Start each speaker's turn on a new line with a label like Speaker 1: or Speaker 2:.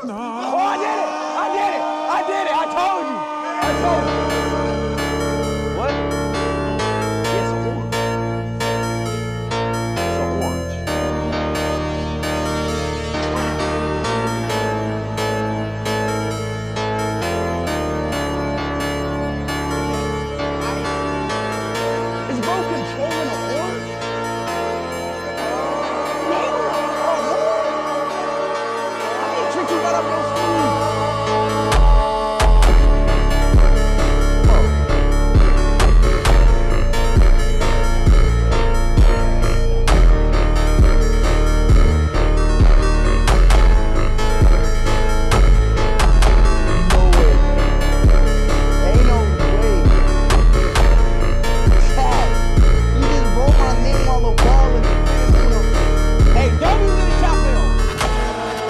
Speaker 1: No.
Speaker 2: Oh, I did it! I did it! I did it! I told you! I told you! What? Yes, an orange. It's an orange. Is bro controlling an orange? I ain't tricked you right up your